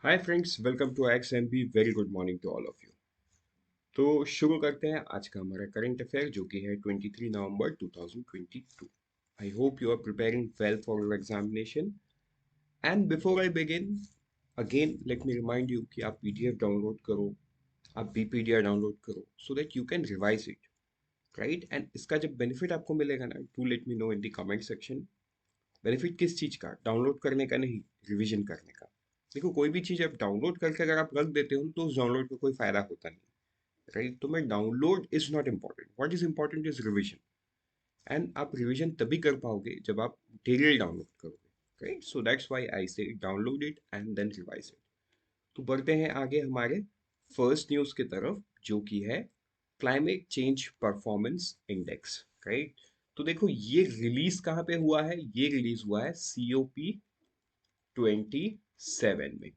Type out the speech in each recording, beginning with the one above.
Hi friends, welcome to XMB. Very good morning to all of you. तो शुरू करते हैं आज का हमारा करंट अफेयर जो कि है 23 नवंबर 2022। I hope you are preparing well for your examination. And before I begin, again let me remind you कि आप पीडीएफ डाउनलोड करो, आप बीपीडीआर डाउनलोड करो so that you can revise it, right. And इसका जब बेनिफिट आपको मिलेगा ना, to let me know in the comment section. Benefit किस चीज़ का? डाउनलोड करने का नहीं, रिवीजन करने का। देखो, कोई भी चीज़ आप डाउनलोड करके अगर आप रख देते हो तो उस डाउनलोड का कोई फायदा होता नहीं, राइट। तो मैं download is not important, what is important is revision. And आप रिवीजन तभी कर पाओगे जब आप मटेरियल डाउनलोड करोगे, right. So that's why I say download it and then revise it. तो बढ़ते हैं आगे हमारे फर्स्ट न्यूज़ की तरफ, जो कि है climate change performance index, right. तो देखो, ये रिलीज कहाँ पे हुआ है? ये रिलीज हुआ है COP27 में,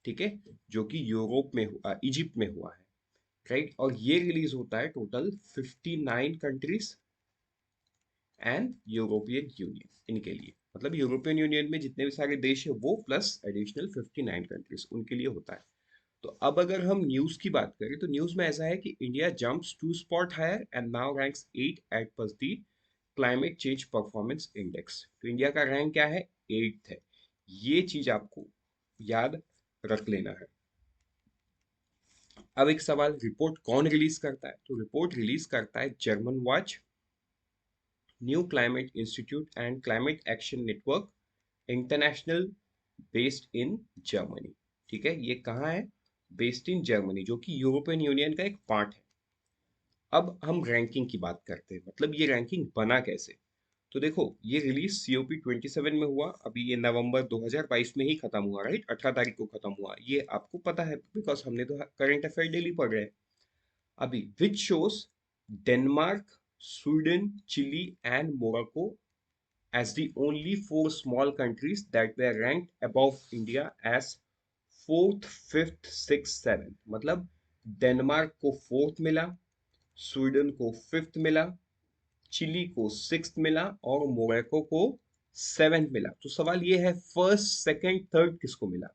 ठीक है, जो कि यूरोप में इजिप्ट में हुआ है, राइट। और ये रिलीज होता है total 59 countries and European union, इनके लिए। मतलब यूरोपियन यूनियन में जितने भी सारे देश है वो प्लस एडिशनल 59 कंट्रीज, उनके लिए होता है। तो अब अगर हम न्यूज की बात करें तो न्यूज में ऐसा है कि India jumps to spot higher and now ranks 8 eight पर the climate change performance index. तो इंडिया का रैंक क्या है? 8th है। ये चीज आपको याद रख लेना है। अब एक सवाल, रिपोर्ट कौन रिलीज करता है? तो रिपोर्ट रिलीज करता है German watch, new climate institute and climate action network international, based in Germany. ठीक है, ये कहाँ है? बेस्ड इन जर्मनी, जो कि यूरोपियन यूनियन का एक पार्ट है। अब हम रैंकिंग की बात करते हैं, मतलब ये रैंकिंग बना कैसे। तो देखो, ये रिलीज COP27 में हुआ, अभी ये नवंबर 2022 में ही खत्म हुआ, राइट। 18 तारीख को खत्म हुआ, ये आपको पता है बिकॉज हमने तो करंट अफेयर डेली पढ़ रहे हैं अभी। Which shows Denmark, Sweden, Chile and Morocco as the only four small countries that were ranked above India as fourth, fifth, sixth, seventh। मतलब डेनमार्क को फोर्थ मिला, स्वीडन को फिफ्थ मिला, चिली को सिक्स्थ मिला और मोरक्को को सेवेंथ मिला। तो सवाल ये है, फर्स्ट, सेकंड, थर्ड किसको मिला?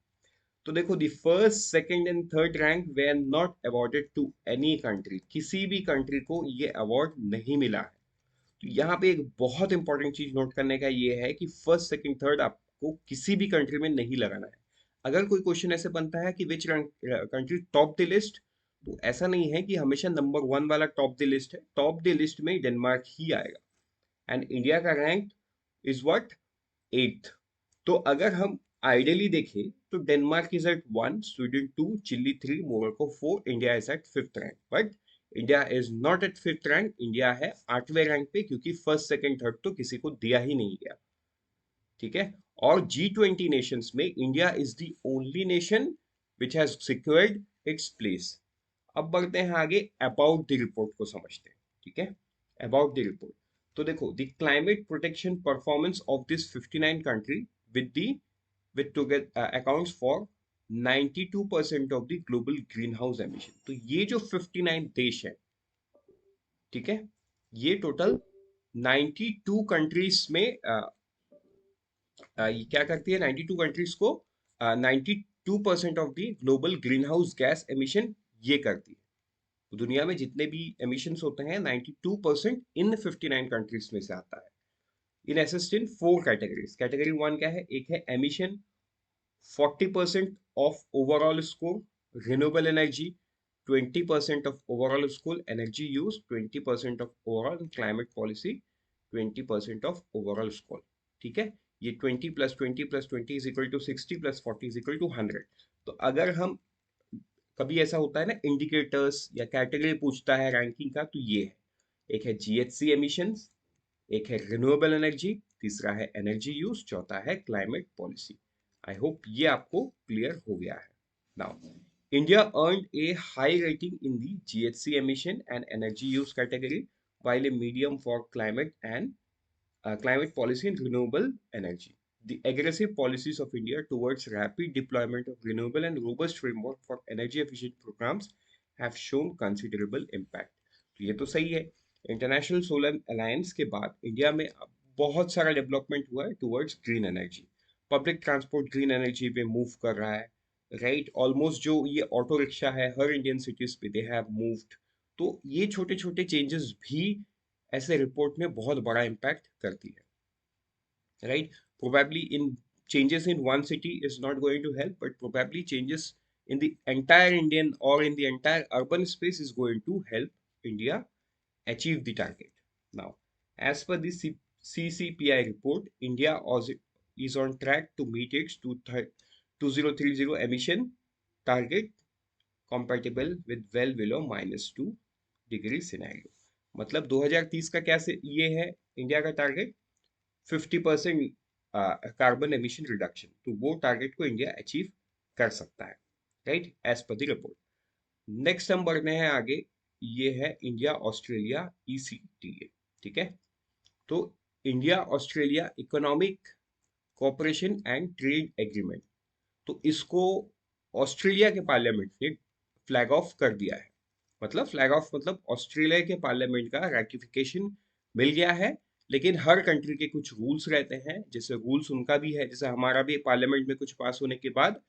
तो देखो, the first, second and third rank were not awarded to any country. किसी भी कंट्री को ये अवार्ड नहीं मिला है। तो यहाँ पे एक बहुत इंपॉर्टेंट चीज नोट करने का ये है कि फर्स्ट, सेकंड, थर्ड आपको किसी भी कंट्री में नहीं लगाना है। अगर कोई क्वेश्चन ऐसे बनता है कि which country top the list, तो ऐसा नहीं है कि हमेशा नंबर वन वाला टॉप द लिस्ट है। टॉप द लिस्ट में डेनमार्क ही आएगा। एंड इंडिया का रैंक इज व्हाट? 8th। तो अगर हम आइडियली देखें तो Denmark is at 1, Sweden 2, Chile 3, Morocco 4, India is at 5th rank. But India is not at 5th rank, India है 8वें रैंक पे, क्योंकि फर्स्ट, सेकंड, थर्ड तो किसी को दिया ही नहीं गया, ठीक है। और G20 नेशंस में India is the only nation which has secured its place. अब बढ़ते हैं आगे, अबाउट द रिपोर्ट को समझते हैं, ठीक है। अबाउट द रिपोर्ट, तो देखो, the climate protection performance of this 59 country with the with together accounts for 92% of the global greenhouse emission। तो ये जो 59 देश है, ठीक है, ये टोटल 92 कंट्रीज में ये क्या करती है? 92 कंट्रीज को 92% of the global green house gas emission ये करती है। तो दुनिया में जितने भी एमिशंस होते हैं, 92% इन 59 कंट्रीज में से आता है। In assist in four categories. Category one क्या है? एक है emission, 40% of overall score; renewable energy, 20% of overall school energy use; 20% of overall climate policy; 20% of overall school। ठीक है, ये 20 plus 20 plus 20 is equal to 60 plus 40 is equal to 100। तो अगर हम, कभी ऐसा होता है ना, इंडिकेटर्स या कैटेगरी पूछता है रैंकिंग का, तो ये है। एक है GHG एमिशंस, एक है रिन्यूएबल एनर्जी, तीसरा है एनर्जी यूज, चौथा है क्लाइमेट पॉलिसी। आई होप ये आपको क्लियर हो गया है। Now, India earned A high rating in the GHG emission and energy use category, while a medium for climate policy and renewable energy. The aggressive policies of India towards rapid deployment of renewable and robust framework for energy efficient programs have shown considerable impact। तो ये तो सही है। International solar alliance के बाद India में अब बहुत सारा डेवलपमेंट हुआ है towards green energy. Public transport green energy पे मूव कर रहा है, राइट, ऑलमोस्ट जो ये ऑटो रिक्शा है हर इंडियन सिटीज पे दे हैव मूव्ड। तो ये छोटे छोटे चेंजेस भी ऐसे रिपोर्ट में बहुत बड़ा इम्पैक्ट करती है, right. Probably in changes in one city is not going to help, but probably changes in the entire Indian or in the entire urban space is going to help India achieve the target. Now, as per the CCPI report, India is on track to meet its 2030 emission target compatible with well below -2 degree scenario. मतलब 2030 का क्या से ये है India का target, 50% carbon emission reduction. तो वो target को इंडिया अचीव कर सकता है, right, as per the report. Next हम बढ़ने हैं आगे, ये है इंडिया ऑस्ट्रेलिया ECTA, ठीक है। तो India Australia economic cooperation and trade agreement, तो इसको ऑस्ट्रेलिया के पार्लियामेंट ने फ्लैग ऑफ कर दिया है। मतलब फ्लैग ऑफ मतलब ऑस्ट्रेलिया के पार्लियामेंट का रैटिफिकेशन मिल गया है, लेकिन हर कंट्री के कुछ रूल्स रहते हैं, जैसे रूल्स उनका भी है, जैसे हमारा भी पार्लियामेंट में कुछ पास होने के बाद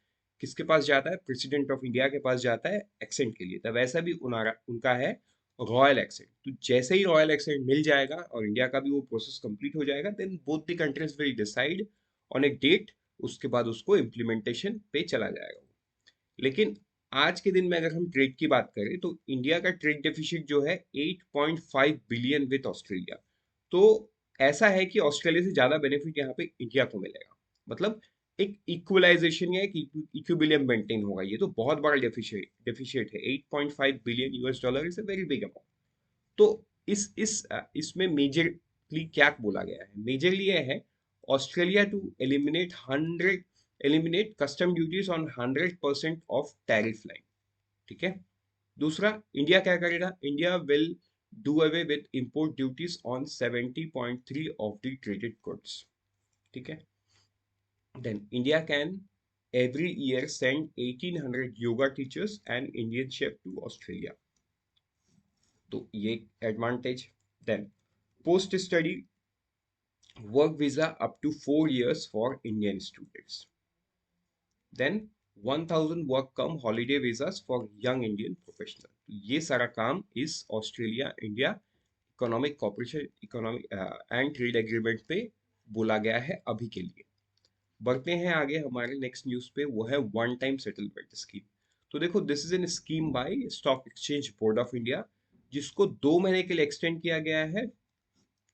किसके पास जाता है, प्रेसिडेंट ऑफ इंडिया के पास जाता है एक्सेंट के लिए, तो वैसा भी उनका है रॉयल एक्सेंट। तो जैसे ही रॉयल एक्सेंट मिल जाएगा और इंडिया का भी वो प्रोसेस कंप्लीट हो जाएगा, then both the countries will decide on a date, उसके बाद उसको इम्प्लीमेंटेशन पे चला जाएगा। लेकिन आज के दिन में अगर हम ट्रेड की बात करें तो इंडिया का ट्रेड डेफिसिट जो है 8.5 बिलियन विद ऑस्ट्रेलिया। तो ऐसा है कि ऑस्ट्रेलिया से ज्यादा बेनिफिट यहाँ पे इंडिया को मिलेगा। मतलब एक इक्वलाइजेशन या एक इक्विलिब्रियम मेंटेन होगा। ये तो बहुत बड़ा डेफिशिएट है, 8.5 billion US dollar is a very big amount. तो इसमें मेजरली क्या बोला गया है, मेजरली ये है Australia to eliminate custom duties on 100% of tariff line, ठीक है। दूसरा, इंडिया क्या करेगा, India will do away with import duties on 70.3 of the traded goods, ठीक है। Then India can every year send 1800 yoga teachers and Indian chef to Australia, तो ये advantage. Then post study work visa up to 4 years for Indian students. Then 1000 work come holiday visas for young Indian professional. ये सारा काम इस Australia India economic cooperation economic and trade agreement पे बोला गया है अभी के लिए। बढ़ते हैं आगे हमारे नेक्स्ट न्यूज पे, वो है वन टाइम सेटलमेंट स्कीम। तो देखो, this is an scheme bye stock exchange board of India, जिसको 2 महीने के लिए एक्सटेंड किया गया है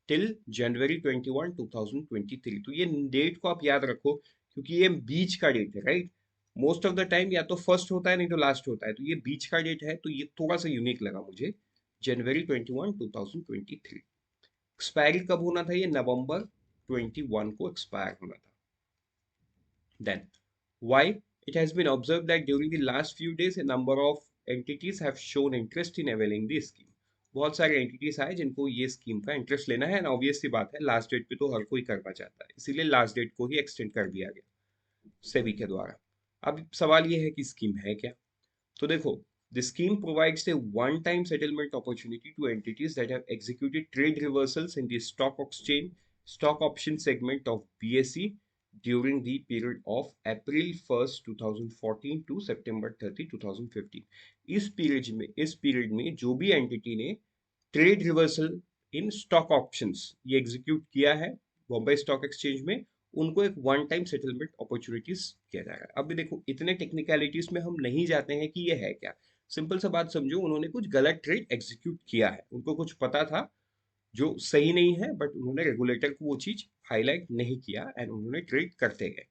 टिल January 21, 2023। तो ये डेट को आप याद रखो, क्योंकि ये बीच का डेट है, right. Most of the time या तो फर्स्ट होता है नहीं तो लास्ट होता है, तो ये बीच का डेट है, तो ये थोड़ा सा यूनिक लगा मुझे। January 21, 2023। एक्सपायरी कब होना था, ये November 21 को एक्सपायर होना था। Then why, it has been observed that during the last few days a number of entities have shown interest in availing the scheme। बहुत सारे एंटिटीज आए जिनको ये स्कीम का इंटरेस्ट लेना है, ऑब्वियस सी बात है, लास्ट डेट पे तो हर कोई करना चाहता है, इसीलिए लास्ट डेट को ही एक्सटेंड कर दिया गया सेबी के द्वारा। अब सवाल ये है कि स्कीम है क्या। तो देखो, the scheme provides a one-time settlement opportunity to entities that have executed trade reversals in the stock option segment of BSE during the period of April 1, 2014 to September 30, 2015। इस पीरियड में जो भी एंटिटी ने trade reversal in stock options ये execute किया है Bombay stock exchange में, उनको एक वन टाइम सेटलमेंट अपॉर्चुनिटीज किया जा रहा है। अभी देखो, इतने टेक्निकलिटीज में हम नहीं जाते हैं कि ये है क्या। सिंपल सा बात समझो, उन्होंने कुछ गलत ट्रेड एग्जीक्यूट किया है, उनको कुछ पता था जो सही नहीं है, बट उन्होंने रेगुलेटर को वो चीज हाईलाइट नहीं किया एंड उन्होंने ट्रेड करते गए।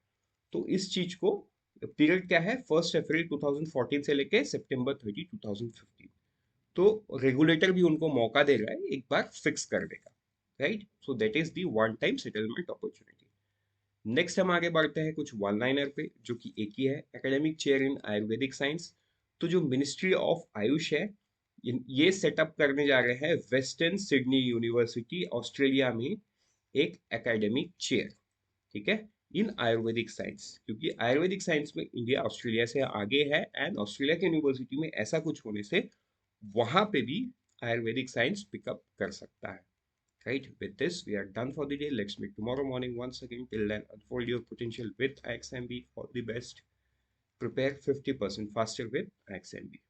तो इस चीज को, पीरियड क्या है, 1 अप्रैल 2014 से लेके September 30, 2015। तो रेगुलेटर भी उनको मौका दे रहा है एक बार फिक्स करने का, right. So that is the one time settlement opportunity. Next हम आगे बढ़ते हैं कुछ वन लाइनर पे, जो कि एक ही है, academic chair in Ayurvedic science. तो जो मिनिस्ट्री ऑफ आयुष है, ये सेटअप करने जा रहे हैं वेस्टर्न सिडनी यूनिवर्सिटी ऑस्ट्रेलिया में एक एकेडमिक चेयर, ठीक है, इन आयुर्वेदिक साइंस। क्योंकि आयुर्वेदिक साइंस में इंडिया ऑस्ट्रेलिया से आगे है, एंड ऑस्ट्रेलिया की यूनिवर्सिटी में ऐसा कुछ होने से वहां पे भी आयुर्वेदिक साइंस पिकअप कर सकता है, right? With this, we are done for the day. Let's meet tomorrow morning once again. Till then, unfold your potential with IXMB. All the best. prepare 50% faster with XMB.